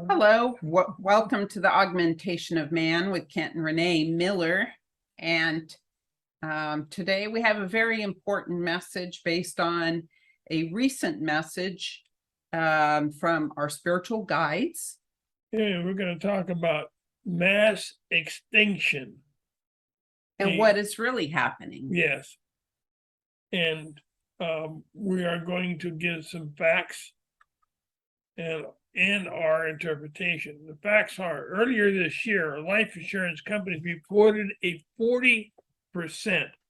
Hello, welcome to the Augmentation of Man with Kent and Renee Miller. And today we have a very important message based on a recent message from our spiritual guides. Yeah, we're going to talk about mass extinction. And what is really happening. Yes. And we are going to give some facts and our interpretation. The facts are, earlier this year, life insurance companies reported a 40%,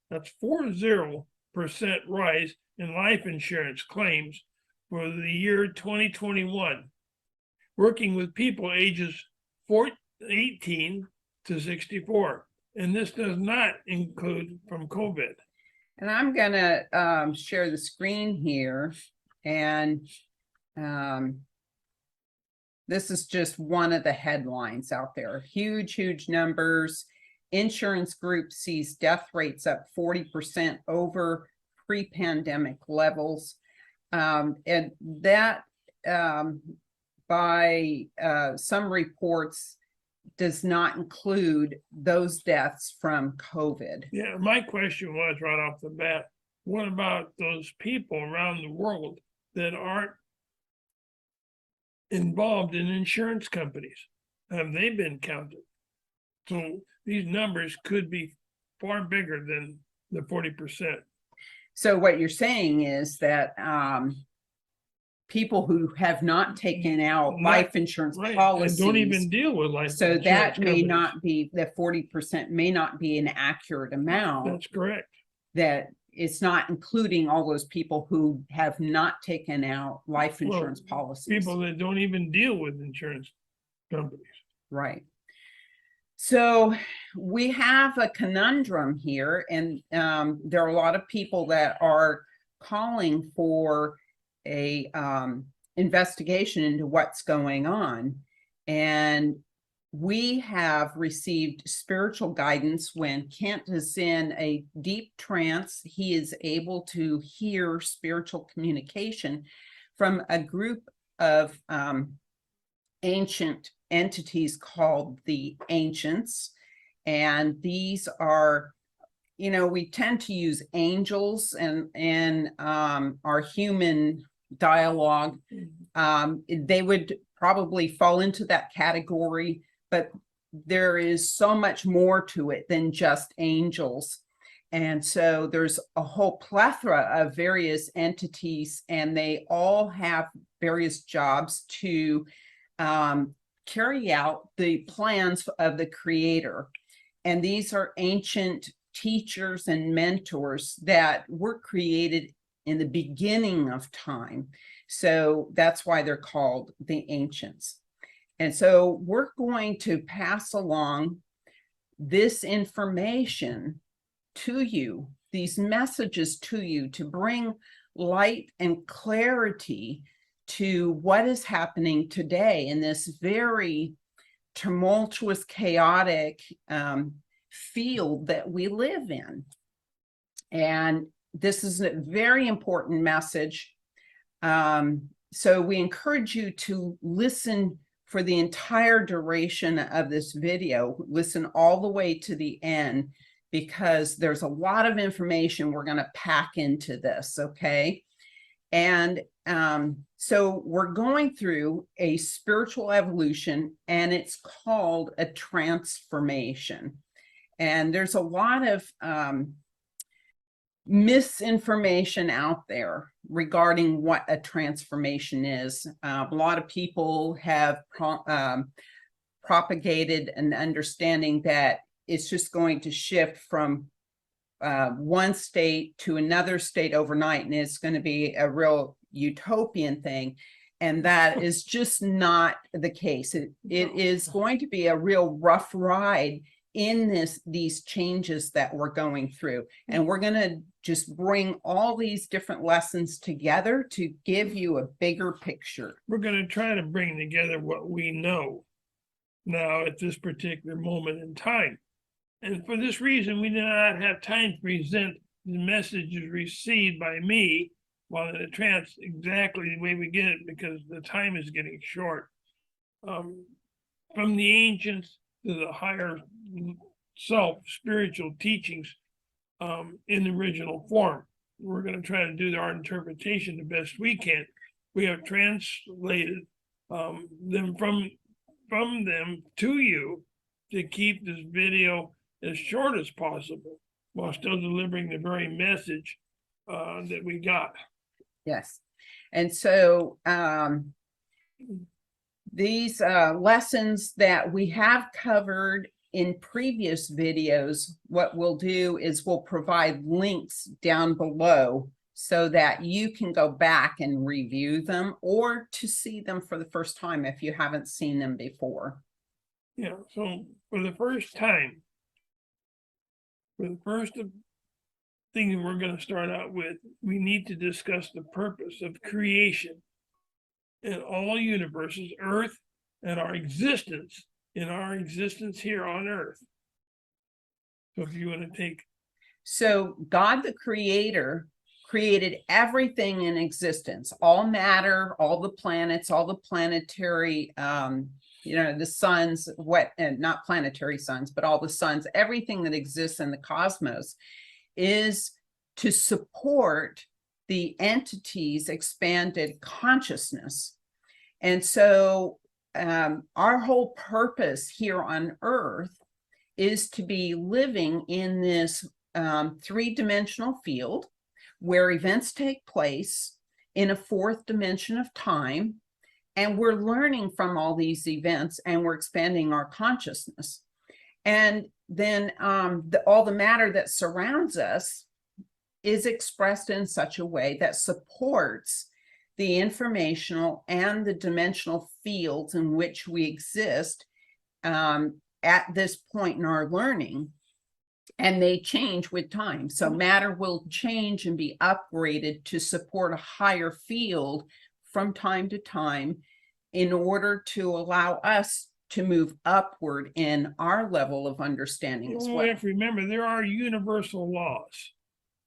that's 40% rise in life insurance claims for the year 2021, working with people ages 18 to 64. And this does not include from COVID. And I'm going to share the screen here. And this is just one of the headlines out there. Huge numbers. Insurance group sees death rates up 40% over pre-pandemic levels. And that, by some reports, does not include those deaths from COVID. Yeah, my question was right off the bat, what about those people around the world that aren't involved in insurance companies? Have they been counted? So these numbers could be far bigger than the 40%. So what you're saying is that people who have not taken out life insurance policies and don't even deal with life so insurance that may companies. not be, the 40% may not be an accurate amount. That's correct. That it's not including all those people who have not taken out life insurance policies. People that don't even deal with insurance companies. Right. So we have a conundrum here, and there are a lot of people that are calling for a investigation into what's going on. And we have received spiritual guidance. When Kent is in a deep trance, he is able to hear spiritual communication from a group of ancient entities called the Ancients. And these are, you know, we tend to use angels and our human dialogue. They would probably fall into that category, but there is so much more to it than just angels. And so there's a whole plethora of various entities, and they all have various jobs to carry out the plans of the Creator. And these are ancient teachers and mentors that were created in the beginning of time. So that's why they're called the Ancients. And so we're going to pass along this information to you, these messages to you, to bring light and clarity to what is happening today in this very tumultuous, chaotic field that we live in. And this is a very important message. So we encourage you to listen for the entire duration of this video. Listen all the way to the end, because there's a lot of information we're going to pack into this, okay? And so we're going through a spiritual evolution, and it's called a transformation. And there's a lot of misinformation out there regarding what a transformation is. A lot of people have propagated an understanding that it's just going to shift from one state to another state overnight, and it's going to be a real utopian thing. And that is just not the case. It is going to be a real rough ride in these changes that we're going through. And we're going to just bring all these different lessons together to give you a bigger picture. We're going to try to bring together what we know now at this particular moment in time. And for this reason, we do not have time to present the messages received by me while in a trance exactly the way we get it, because the time is getting short. from the ancients to the higher self spiritual teachings in the original form. We're going to try to do our interpretation the best we can. We have translated them from them to you to keep this video as short as possible while still delivering the very message that we got. Yes. And so these lessons that we have covered in previous videos, what we'll do is we'll provide links down below so that you can go back and review them, or to see them for the first time if you haven't seen them before. Yeah, so for the first time, for the first thing we're going to start out with, we need to discuss the purpose of creation in all universes, Earth, and our existence here on Earth. So if you want to take. So God, the Creator, created everything in existence, all matter, all the planets, all the planetary, the suns, not planetary suns, but all the suns, everything that exists in the cosmos is to support the entity's expanded consciousness. And so our whole purpose here on Earth is to be living in this three-dimensional field where events take place in a fourth dimension of time, and we're learning from all these events and we're expanding our consciousness. And then all the matter that surrounds us is expressed in such a way that supports the informational and the dimensional fields in which we exist at this point in our learning. And they change with time. So matter will change and be upgraded to support a higher field from time to time in order to allow us to move upward in our level of understanding as well. We have to remember there are universal laws,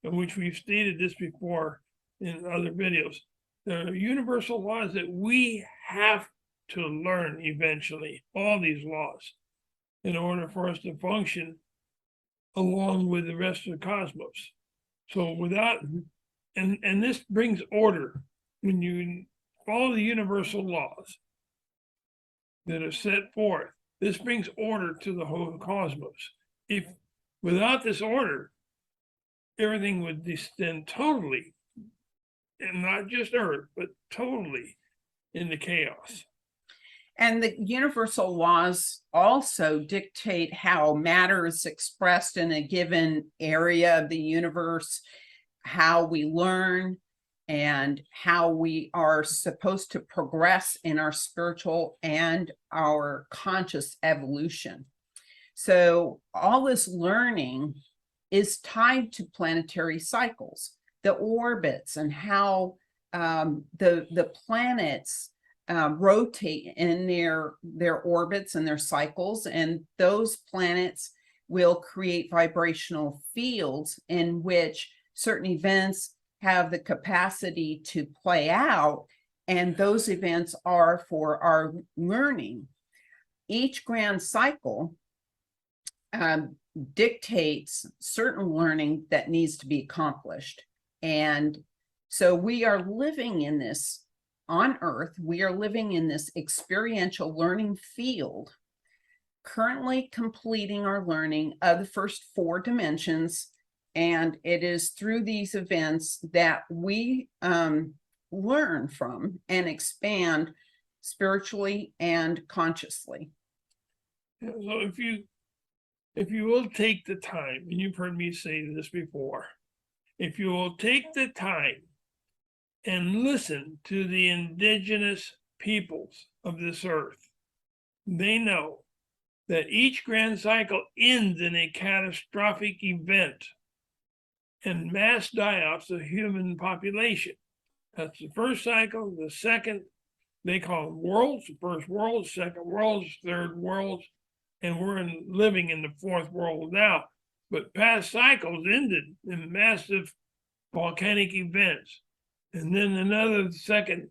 in which we've stated this before in other videos. There are universal laws that we have to learn eventually, all these laws, in order for us to function along with the rest of the cosmos. So without, and this brings order. When you follow the universal laws that are set forth, this brings order to the whole cosmos. If without this order, everything would descend totally, and not just Earth, but totally into chaos. And the universal laws also dictate how matter is expressed in a given area of the universe, how we learn, and how we are supposed to progress in our spiritual and our conscious evolution. So all this learning is tied to planetary cycles, the orbits, and how the planets rotate in their orbits and their cycles, and those planets will create vibrational fields in which certain events have the capacity to play out, and those events are for our learning. Each grand cycle dictates certain learning that needs to be accomplished. And so we are living in this on Earth, we are living in this experiential learning field, currently completing our learning of the first 4 dimensions. And it is through these events that we learn from and expand spiritually and consciously. So if you will take the time, and you've heard me say this before, if you will take the time and listen to the indigenous peoples of this earth, they know that each grand cycle ends in a catastrophic event and mass die-offs of human population. That's the first cycle. The second, they call them worlds, the first world, second worlds, third worlds, and we're living in the fourth world now. But past cycles ended in massive volcanic events. And then another second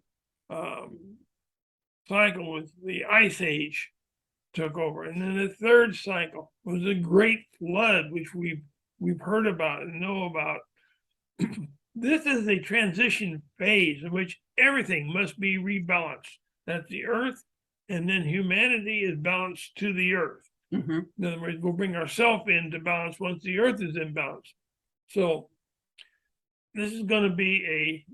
cycle was the Ice Age took over. And then the third cycle was the Great Flood, which we've heard about and know about. This is a transition phase in which everything must be rebalanced. That's the earth, and then humanity is balanced to the earth. Mhm. In other words, we'll bring ourselves into balance once the earth is in balance. So this is going to be a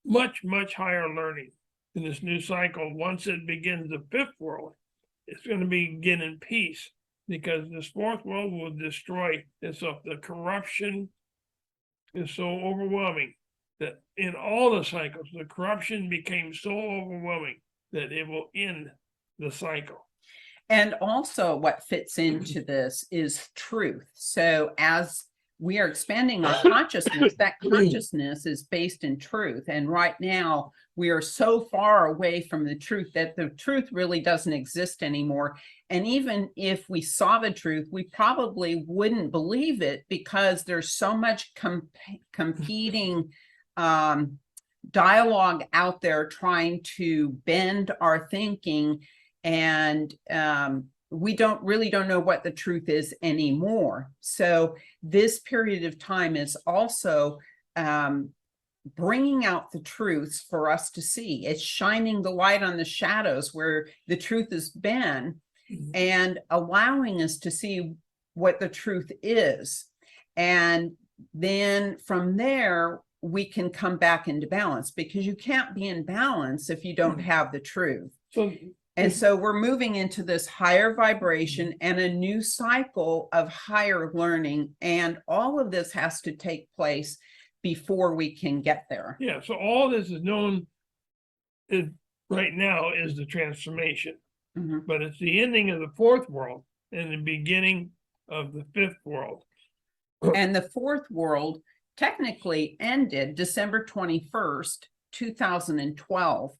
much, much higher learning in this new cycle. Once it begins the fifth world, it's going to begin in peace, because this fourth world will destroy itself. The corruption is so overwhelming that in all the cycles, the corruption became so overwhelming that it will end the cycle. And also what fits into this is truth. So as we are expanding our consciousness, that consciousness is based in truth. And right now we are so far away from the truth that the truth really doesn't exist anymore. And even if we saw the truth, we probably wouldn't believe it, because there's so much competing dialogue out there trying to bend our thinking, and we really don't know what the truth is anymore. So this period of time is also bringing out the truths for us to see. It's shining the light on the shadows where the truth has been, and allowing us to see what the truth is. And then from there, we can come back into balance, because you can't be in balance if you don't have the truth. And so we're moving into this higher vibration and a new cycle of higher learning. And all of this has to take place before we can get there. Yeah, so all this is known right now is the transformation. Mhm. But it's the ending of the fourth world and the beginning of the fifth world. And the fourth world technically ended December 21st, 2012.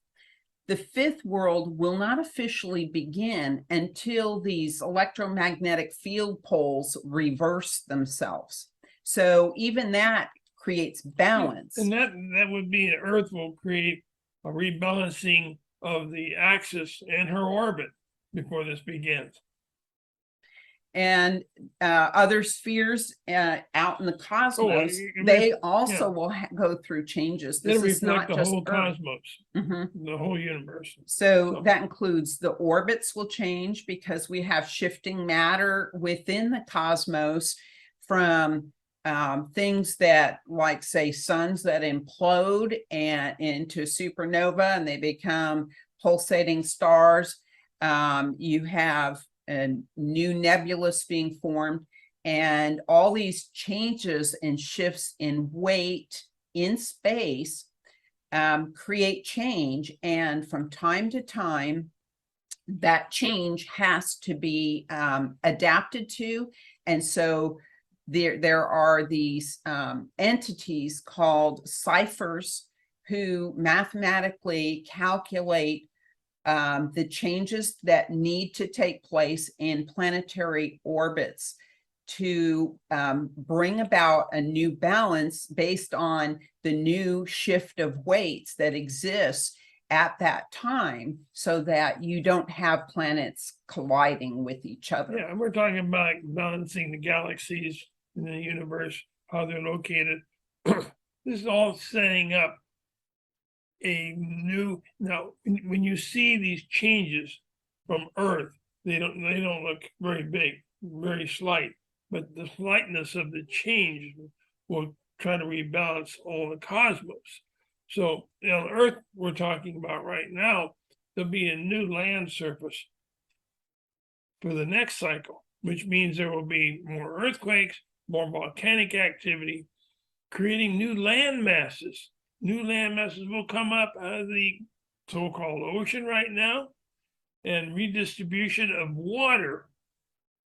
The fifth world will not officially begin until these electromagnetic field poles reverse themselves. So even that creates balance. And that would be the Earth will create a rebalancing of the axis and her orbit before this begins. And other spheres out in the cosmos, they also will go through changes. This is not the just whole Earth. cosmos, Mhm. the whole universe. So that includes the orbits will change, because we have shifting matter within the cosmos, from things that, like, say, suns that implode and into supernova and they become pulsating stars. You have a new nebulous being formed, and all these changes and shifts in weight in space create change. And from time to time, that change has to be adapted to. And so there are these entities called ciphers who mathematically calculate the changes that need to take place in planetary orbits to bring about a new balance based on the new shift of weights that exists at that time, so that you don't have planets colliding with each other. Yeah, and we're talking about balancing the galaxies in the universe, how they're located. This is all setting up a new. Now, when you see these changes from Earth, they don't look very big, very slight, but the slightness of the change will try to rebalance all the cosmos. So on Earth, we're talking about right now, there'll be a new land surface for the next cycle, which means there will be more earthquakes, more volcanic activity, creating new land masses. New land masses will come up out of the so-called ocean right now, and redistribution of water,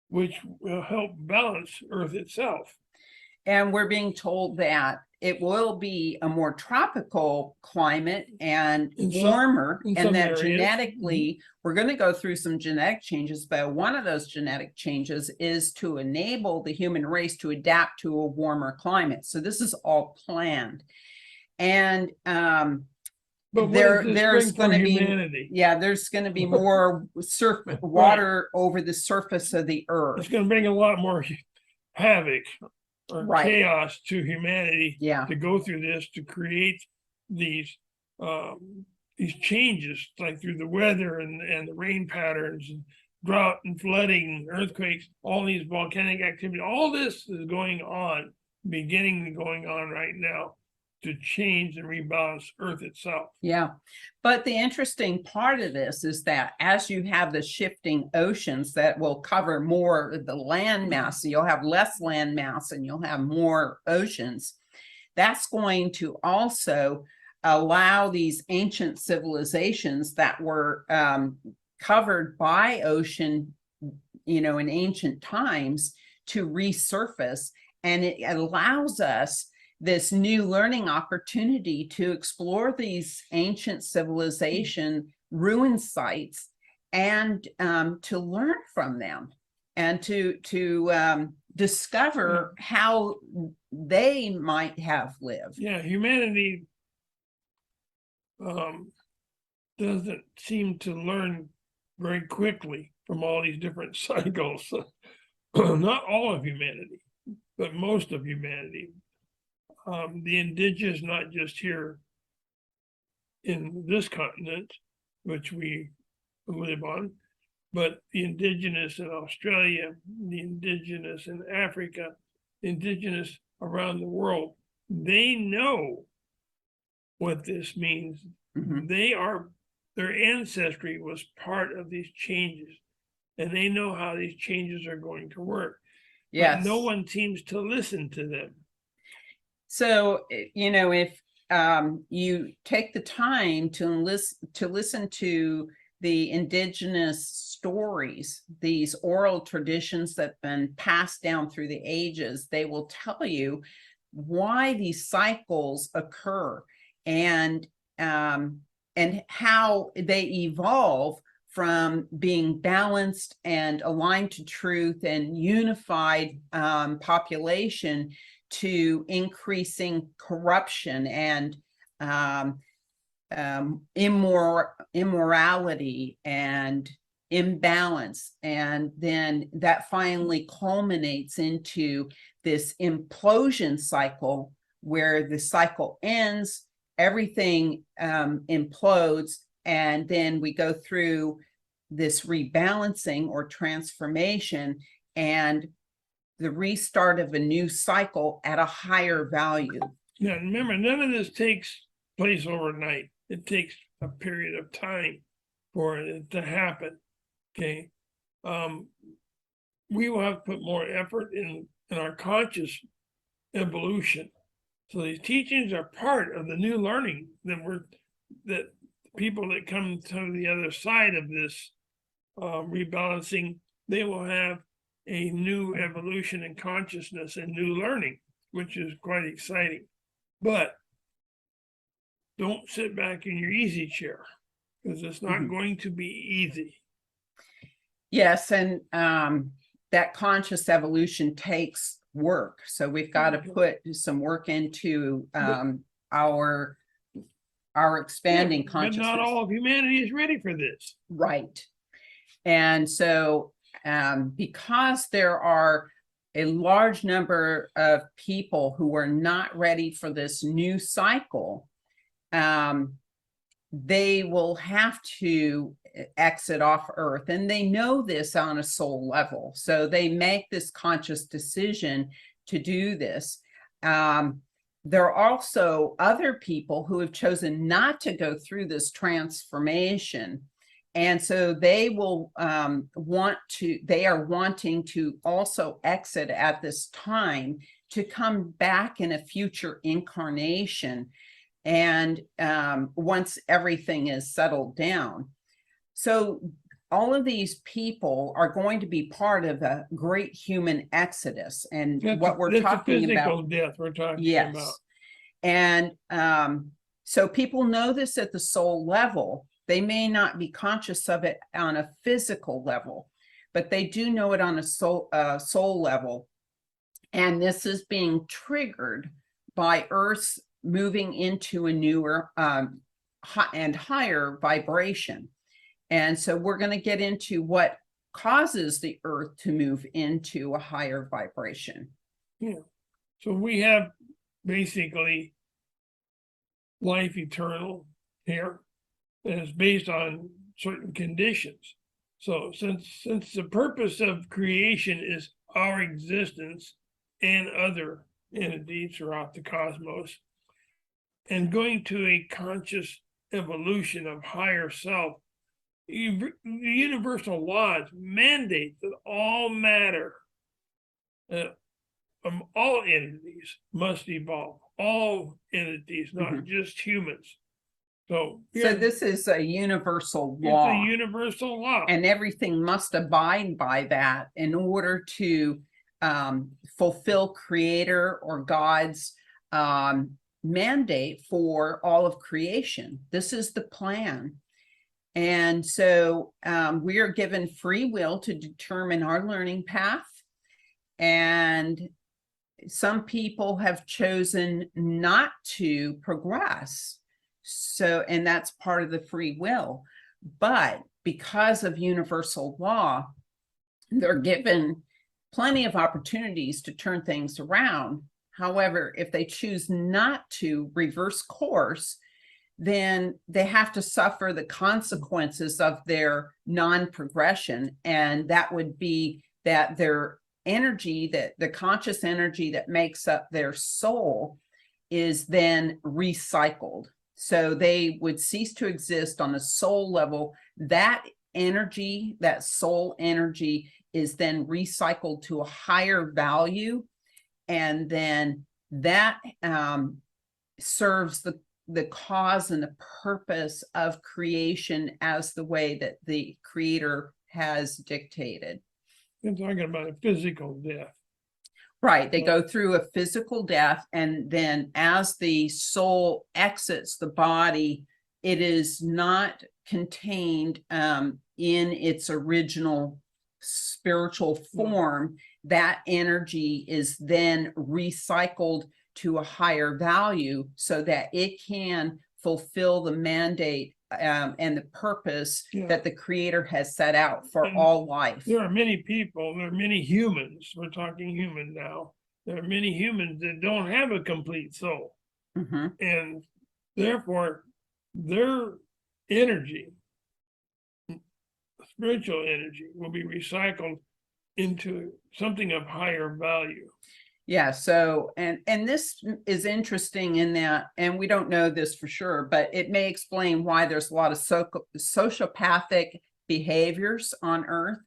which will help balance Earth itself. And we're being told that it will be a more tropical climate and warmer, and that genetically we're going to go through some genetic changes. But one of those genetic changes is to enable the human race to adapt to a warmer climate. So this is all planned. And But what There, does this there's bring for going to be, humanity? yeah, there's going to be more water over the surface of the It's earth. gonna bring a lot more havoc or Right. chaos to humanity. Yeah. To go through this, to create these changes, like through the weather and the rain patterns and drought and flooding, earthquakes, all these volcanic activity, all this is going on, beginning going on right now to change and rebalance Earth itself. Yeah. But the interesting part of this is that as you have the shifting oceans that will cover more of the land mass, so you'll have less land mass and you'll have more oceans. That's going to also allow these ancient civilizations that were covered by ocean, you know, in ancient times to resurface. And it allows us this new learning opportunity to explore these ancient civilization ruin sites and to learn from them and to discover how they might have lived. Yeah, humanity doesn't seem to learn very quickly from all these different cycles. Not all of humanity, but most of humanity. The indigenous, not just here in this continent, which we live on, but the indigenous in Australia, the indigenous in Africa, indigenous around the world, they know what this means. Mhm. Their ancestry was part of these changes, and they know how these changes are going to work. Yes. But no one seems to listen to them. So, you know, if you take the time to listen to the indigenous stories, these oral traditions that have been passed down through the ages, they will tell you why these cycles occur and how they evolve from being balanced and aligned to truth and unified population to increasing corruption and immorality and imbalance. And then that finally culminates into this implosion cycle where the cycle ends, everything implodes, and then we go through this rebalancing or transformation and the restart of a new cycle at a higher value. Yeah, remember, none of this takes place overnight. It takes a period of time for it to happen. Okay. We will have to put more effort in our conscious evolution. So these teachings are part of the new learning that people that come to the other side of this rebalancing, they will have a new evolution in consciousness and new learning, which is quite exciting. But don't sit back in your easy chair, because it's not going to be easy. Yes, and that conscious evolution takes work. So we've got to put some work into our expanding consciousness. But not all of humanity is ready for this. Right. And so because there are a large number of people who are not ready for this new cycle, they will have to exit off Earth, and they know this on a soul level. So they make this conscious decision to do this. There are also other people who have chosen not to go through this transformation. And so they will they are wanting to also exit at this time to come back in a future incarnation. And once everything is settled down. So all of these people are going to be part of a great human exodus. And what we're talking about, death we're talking yes. about. And so people know this at the soul level. They may not be conscious of it on a physical level, but they do know it on a soul level. And this is being triggered by Earth's moving into a newer and higher vibration. And so we're going to get into what causes the earth to move into a higher vibration. Yeah. So we have basically life eternal here that is based on certain conditions. So since the purpose of creation is our existence and other entities throughout the cosmos, and going to a conscious evolution of higher self, the universal laws mandate that all matter, all entities must evolve. All entities, not just humans. So this is a universal it's law. a universal law. And everything must abide by that in order to fulfill creator or God's mandate for all of creation. This is the plan. And so we are given free will to determine our learning path. And some people have chosen not to progress. So, and that's part of the free will. But because of universal law, they're given plenty of opportunities to turn things around. However, if they choose not to reverse course, then they have to suffer the consequences of their non-progression. And that would be that their energy, that the conscious energy that makes up their soul, is then recycled. So they would cease to exist on a soul level. That energy, that soul energy, is then recycled to a higher value. And then that serves the cause and the purpose of creation as the way that the creator has dictated. You're talking about a physical death. Right. They go through a physical death, and then as the soul exits the body, it is not contained in its original spiritual form. That energy is then recycled to a higher value so that it can fulfill the mandate and the purpose that the creator has set out for all life. There are many people, there are many humans, we're talking human now, there are many humans that don't have a complete soul. And therefore, their energy, spiritual energy, will be recycled into something of higher value. Yeah, so, and this is interesting in that, and we don't know this for sure, but it may explain why there's a lot of sociopathic behaviors on Earth,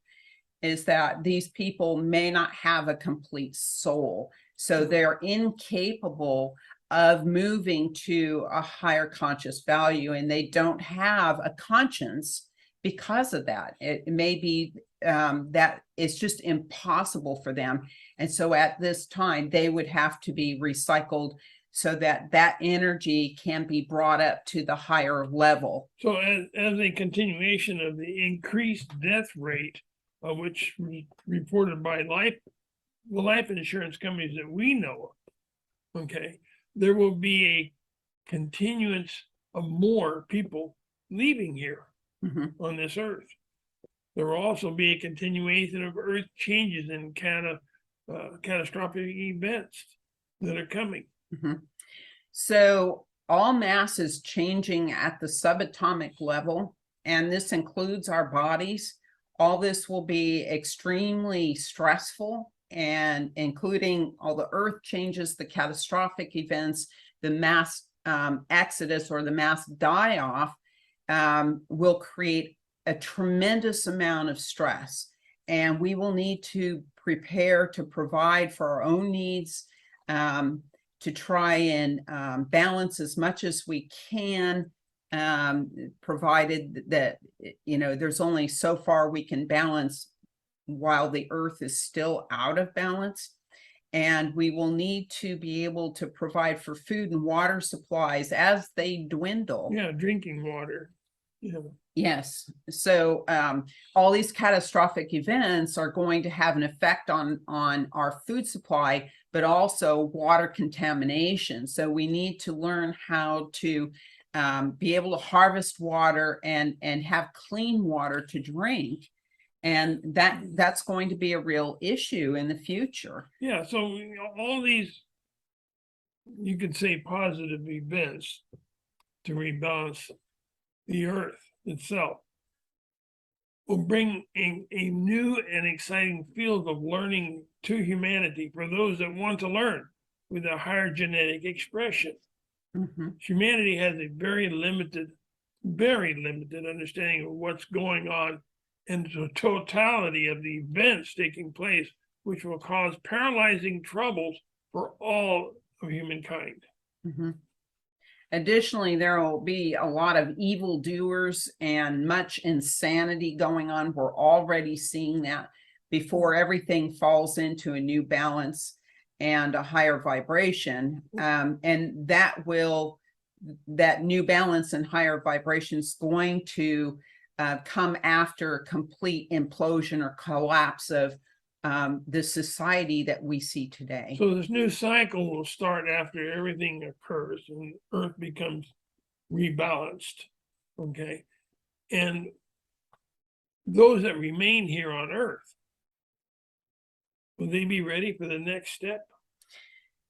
is that these people may not have a complete soul. So they're incapable of moving to a higher conscious value, and they don't have a conscience because of that. It may be that it's just impossible for them. And so at this time, they would have to be recycled so that that energy can be brought up to the higher level. So as a continuation of the increased death rate, which was reported by the life insurance companies that we know of, okay, there will be a continuance of more people leaving here on this earth. There will also be a continuation of earth changes and catastrophic events that are coming. So all mass is changing at the subatomic level, and this includes our bodies. All this will be extremely stressful, and including all the earth changes, the catastrophic events, the mass exodus or the mass die-off will create a tremendous amount of stress, and we will need to prepare to provide for our own needs, to try and balance as much as we can, provided that, you know, there's only so far we can balance while the earth is still out of balance. And we will need to be able to provide for food and water supplies as they dwindle. Yeah, drinking water. Yeah. Yes. So all these catastrophic events are going to have an effect on our food supply, but also water contamination. So we need to learn how to be able to harvest water and have clean water to drink. And that's going to be a real issue in the future. Yeah, so you know, all these, you could say, positive events to rebalance the earth itself will bring a new and exciting field of learning to humanity for those that want to learn with a higher genetic expression. Mhm. Humanity has a very limited understanding of what's going on and the totality of the events taking place, which will cause paralyzing troubles for all of humankind. Mhm. Additionally, there will be a lot of evildoers and much insanity going on. We're already seeing that before everything falls into a new balance and a higher vibration. And that new balance and higher vibration is going to come after complete implosion or collapse of the society that we see today. So this new cycle will start after everything occurs and Earth becomes rebalanced. Okay. And those that remain here on Earth, will they be ready for the next step?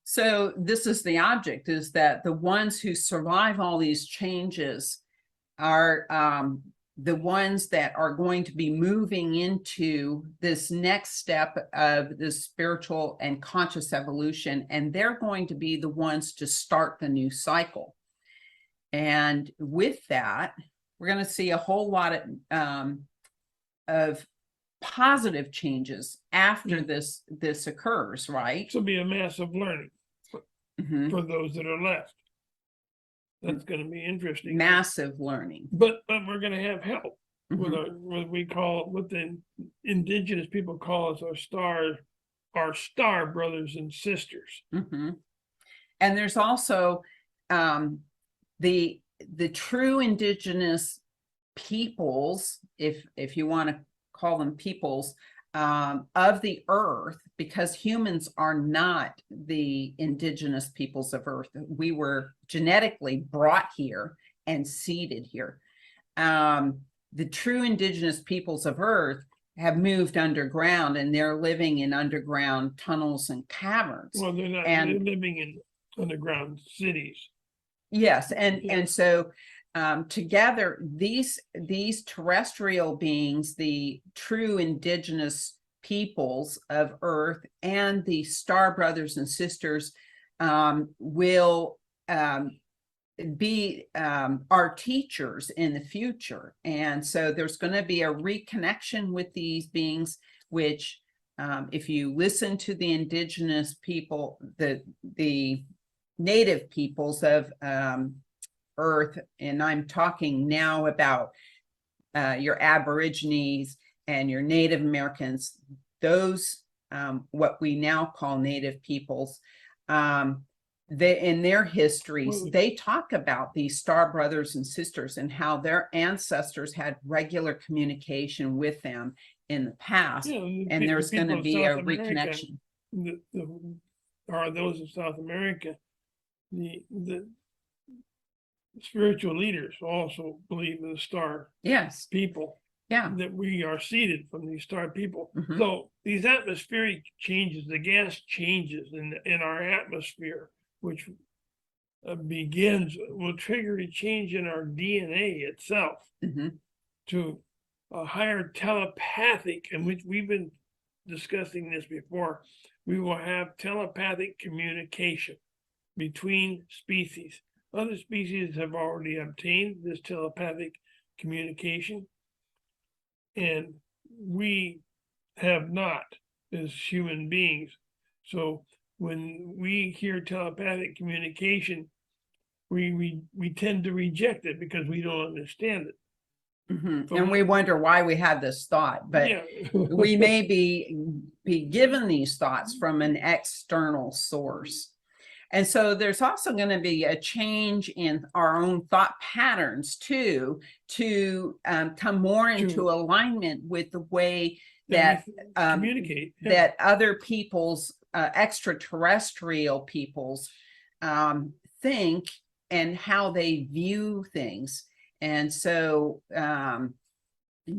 So this is the object, is that the ones who survive all these changes are the ones that are going to be moving into this next step of this spiritual and conscious evolution, and they're going to be the ones to start the new cycle. And with that, we're going to see a whole lot of positive changes after this occurs, right? This will be a massive learning Mhm. for those that are left. That's going to be interesting. Massive learning. But we're going to have help with Mhm. what the indigenous people call us our star brothers and sisters. Mhm. And there's also the true indigenous peoples, if you want to call them peoples, of the earth, because humans are not the indigenous peoples of earth. We were genetically brought here and seeded here. The true indigenous peoples of earth have moved underground, and they're living in underground tunnels and caverns. Well, they're not. And they're living in underground cities. yes, and Yeah. and so together these terrestrial beings, the true indigenous peoples of earth, and the star brothers and sisters will be our teachers in the future. And so there's going to be a reconnection with these beings, which if you listen to the indigenous people, the native peoples of earth, and I'm talking now about your Aborigines and your Native Americans, those what we now call native peoples, in their histories, they talk about these star brothers and sisters and how their ancestors had regular communication with them in the past. Yeah, And there's going to be a reconnection. Are those of South America, the spiritual leaders also believe in the star Yes. people. Yeah. That we are seeded from these star people. Mhm. So these atmospheric changes, the gas changes in our atmosphere, which will trigger a change in our DNA itself Mhm. to a higher telepathic, and which we've been discussing this before. We will have telepathic communication between species. Other species have already obtained this telepathic communication, and we have not as human beings. So when we hear telepathic communication, we tend to reject it because we don't understand it. Mhm. And we wonder why we have this thought, but Yeah. we may be given these thoughts from an external source. And so there's also going to be a change in our own thought patterns too, to come more into alignment with the way that communicate. Yeah. that other people's extraterrestrial peoples think and how they view things. And so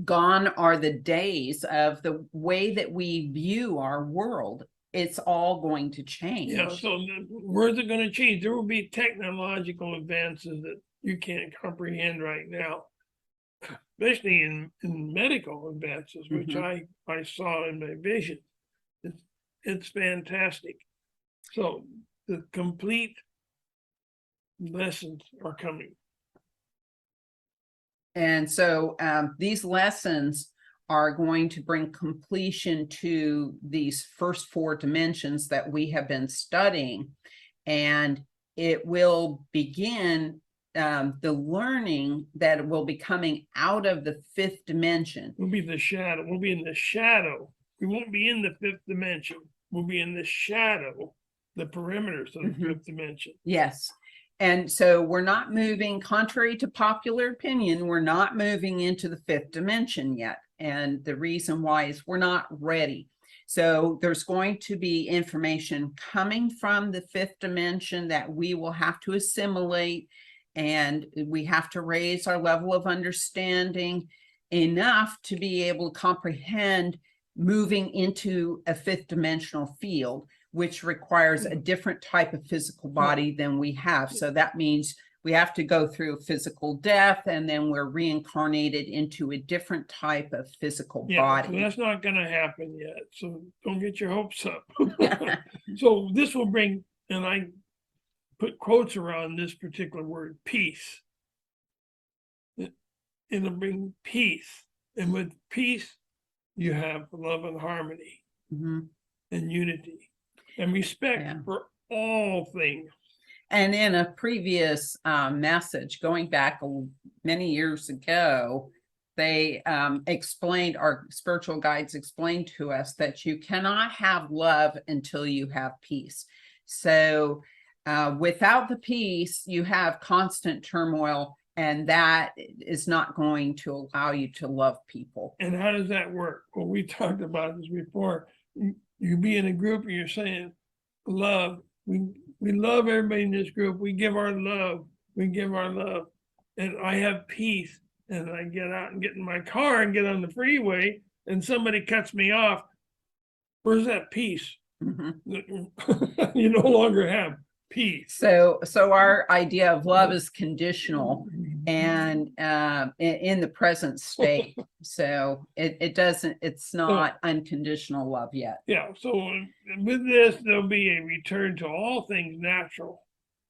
gone are the days of the way that we view our world. It's all going to change. Yeah, so where's it going to change? There will be technological advances that you can't comprehend right now, especially in medical advances, which I saw in my vision. It's fantastic. So the complete lessons are coming. And so these lessons are going to bring completion to these first 4 dimensions that we have been studying. And it will begin the learning that will be coming out of the 5th dimension. We'll be the shadow. We'll be in the shadow. We won't be in the 5th dimension. We'll be in the shadow, the perimeters of the 5th dimension. Yes. And so we're not moving, contrary to popular opinion, we're not moving into the 5th dimension yet. And the reason why is we're not ready. So there's going to be information coming from the 5th dimension that we will have to assimilate, and we have to raise our level of understanding enough to be able to comprehend moving into a 5th dimensional field, which requires a different type of physical body than we have. So that means we have to go through physical death, and then we're reincarnated into a different type of physical body. So that's not going to happen yet. So don't get your hopes up. So this will bring, and I put quotes around this particular word, peace. It'll bring peace. And with peace, you have love and harmony and unity and respect for all things. And in a previous message, going back many years ago, they explained, our spiritual guides explained to us that you cannot have love until you have peace. So without the peace, you have constant turmoil, and that is not going to allow you to love people. And how does that work? Well, we talked about this before. You be in a group and you're saying, love, we love everybody in this group. We give our love. We give our love. And I have peace. And I get out and get in my car and get on the freeway, and somebody cuts me off. Where's that peace? You no longer have peace. So our idea of love is conditional and in the present state. So it's not unconditional love yet. Yeah. So with this, there'll be a return to all things natural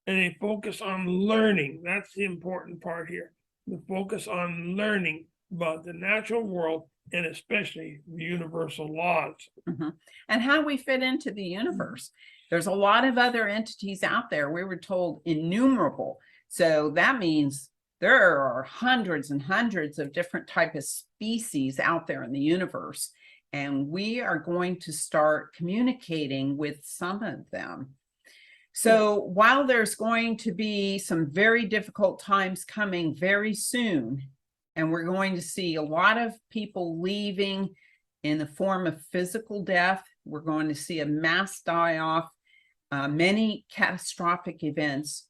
and a focus on learning. That's the important part here. The focus on learning about the natural world and especially the universal laws. And how we fit into the universe. There's a lot of other entities out there. We were told innumerable. So that means there are hundreds and hundreds of different types of species out there in the universe. And we are going to start communicating with some of them. So while there's going to be some very difficult times coming very soon, and we're going to see a lot of people leaving in the form of physical death, we're going to see a mass die-off, many catastrophic events.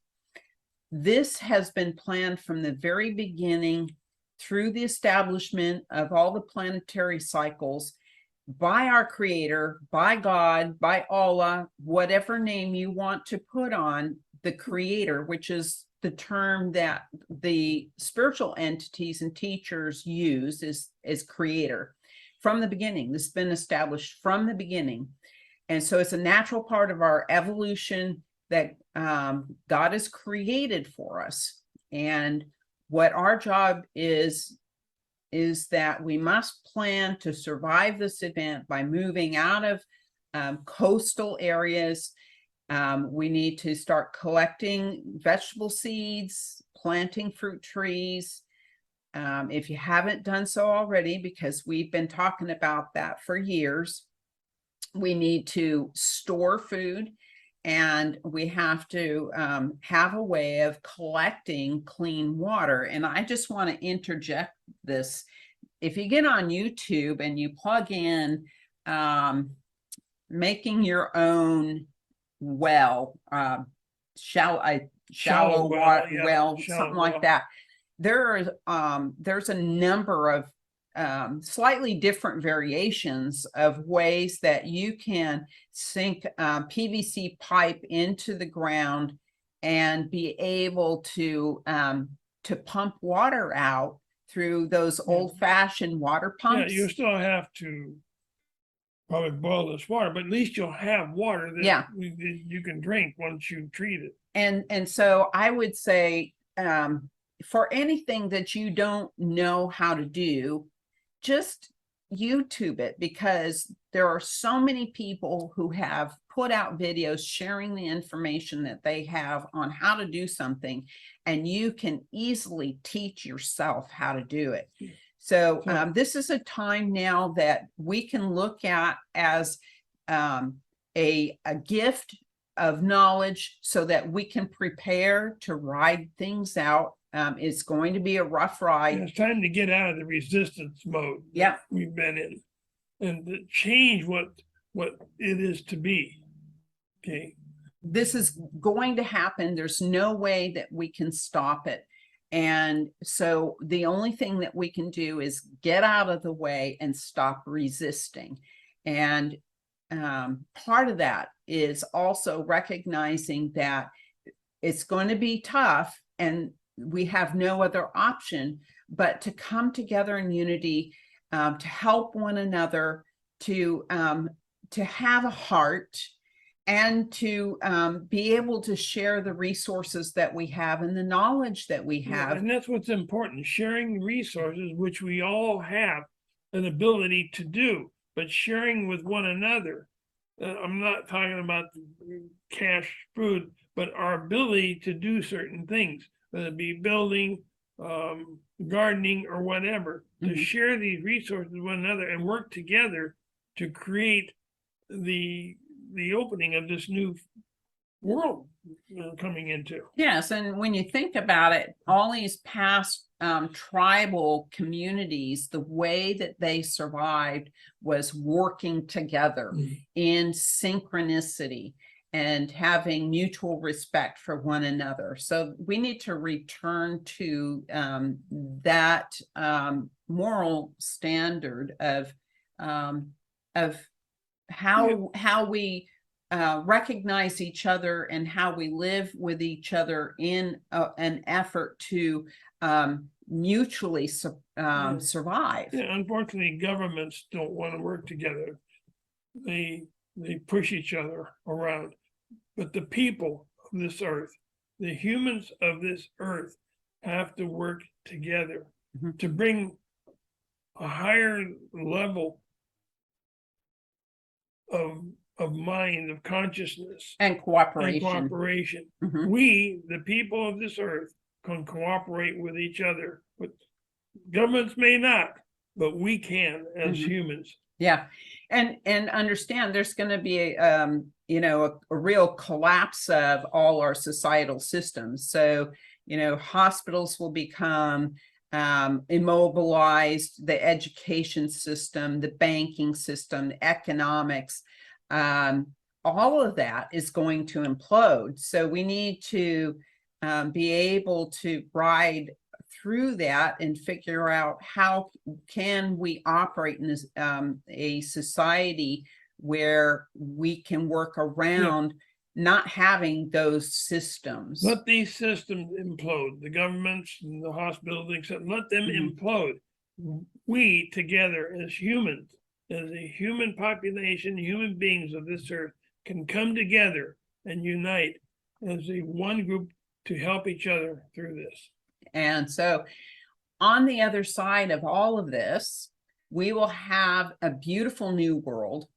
This has been planned from the very beginning through the establishment of all the planetary cycles by our creator, by God, by Allah, whatever name you want to put on the creator, which is the term that the spiritual entities and teachers use is creator. From the beginning, this has been established from the beginning. And so it's a natural part of our evolution that God has created for us. And what our job is that we must plan to survive this event by moving out of coastal areas. We need to start collecting vegetable seeds, planting fruit trees. If you haven't done so already, because we've been talking about that for years, we need to store food, and we have to have a way of collecting clean water. And I just want to interject this. If you get on YouTube and you plug in making your own well, shallow water yeah, well, shallow something like well. that. There's a number of slightly different variations of ways that you can sink PVC pipe into the ground and be able to pump water out through those old-fashioned water Yeah, pumps. you still have to probably boil this water, but at least you'll have water that Yeah. you can drink once you treat it. And so I would say, for anything that you don't know how to do, just YouTube it, because there are so many people who have put out videos sharing the information that they have on how to do something, and you can easily teach yourself how to do it. So this is a time now that we can look at as a gift of knowledge so that we can prepare to ride things out. It's going to be a rough ride. It's time to get out of the resistance mode Yeah, we've been in and to change what it is to be. Okay. This is going to happen. There's no way that we can stop it. And so the only thing that we can do is get out of the way and stop resisting. And part of that is also recognizing that it's going to be tough and we have no other option but to come together in unity, to help one another, to have a heart, and to be able to share the resources that we have and the knowledge that we have. Yeah, and that's what's important, sharing resources, which we all have an ability to do, but sharing with one another. I'm not talking about cash food, but our ability to do certain things, whether it be building, gardening, or whatever, to share these resources with one another and work together to create the opening of this new world coming into. Yes, and when you think about it, all these past tribal communities, the way that they survived was working together in synchronicity and having mutual respect for one another. So we need to return to that moral standard of how we recognize each other and how we live with each other in an effort to mutually survive. Yeah, unfortunately, governments don't want to work together. They push each other around. But the people of this earth, the humans of this earth, have to work together to bring a higher level of mind, of consciousness, and cooperation. and cooperation. We, the people of this earth, can cooperate with each other. But governments may not, but we can as humans. Yeah, and understand there's going to be a real collapse of all our societal systems. So hospitals will become immobilized, the education system, the banking system, the economics, all of that is going to implode. So we need to be able to ride through that and figure out how can we operate in this, a society where we can work around not having those systems. Let these systems implode. The governments and the hospitals, except let them implode. We together as humans, as a human population, human beings of this earth, can come together and unite as a one group to help each other through this. And so on the other side of all of this, we will have a beautiful new world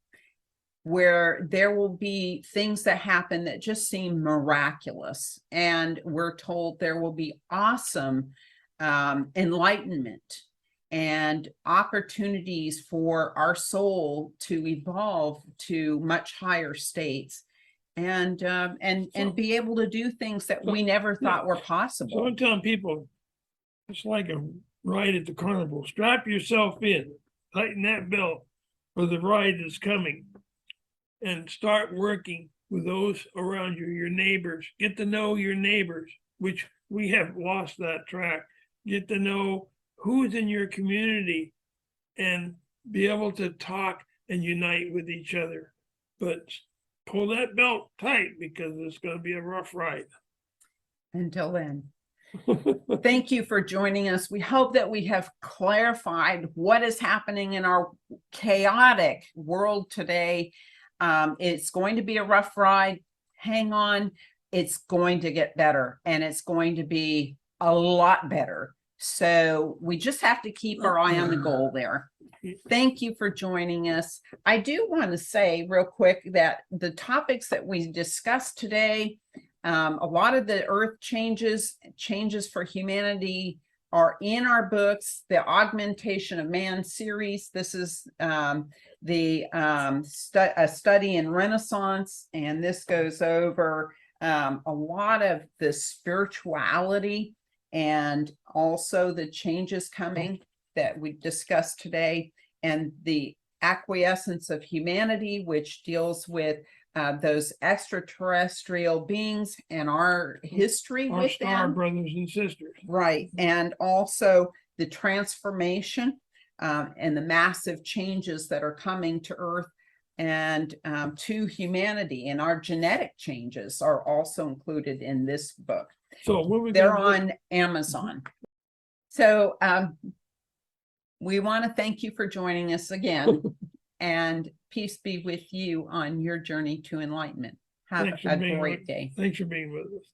where there will be things that happen that just seem miraculous. And we're told there will be awesome enlightenment and opportunities for our soul to evolve to much higher states and be able to do things that we never thought were possible. So I'm telling people, it's like a ride at the carnival. Strap yourself in, tighten that belt for the ride that's coming, and start working with those around you, your neighbors. Get to know your neighbors, which we have lost that track. Get to know who's in your community and be able to talk and unite with each other. But pull that belt tight because it's going to be a rough ride. Until then. Thank you for joining us. We hope that we have clarified what is happening in our chaotic world today. It's going to be a rough ride. Hang on. It's going to get better, and it's going to be a lot better. So we just have to keep our eye on the goal there. Thank you for joining us. I do want to say real quick that the topics that we discussed today, a lot of the earth changes for humanity are in our books, the Augmentation of Man series. This is a study in Renaissance, and this goes over a lot of the spirituality and also the changes coming that we discussed today, and the acquiescence of humanity, which deals with those extraterrestrial beings and our history Our with star them. brothers and sisters. Right. And also the transformation and the massive changes that are coming to Earth and to humanity, and our genetic changes are also included in this book. So when we They're on Amazon. So we want to thank you for joining us again, and peace be with you on your journey to enlightenment. Have Thanks for a being great with- day. Thanks for being with us.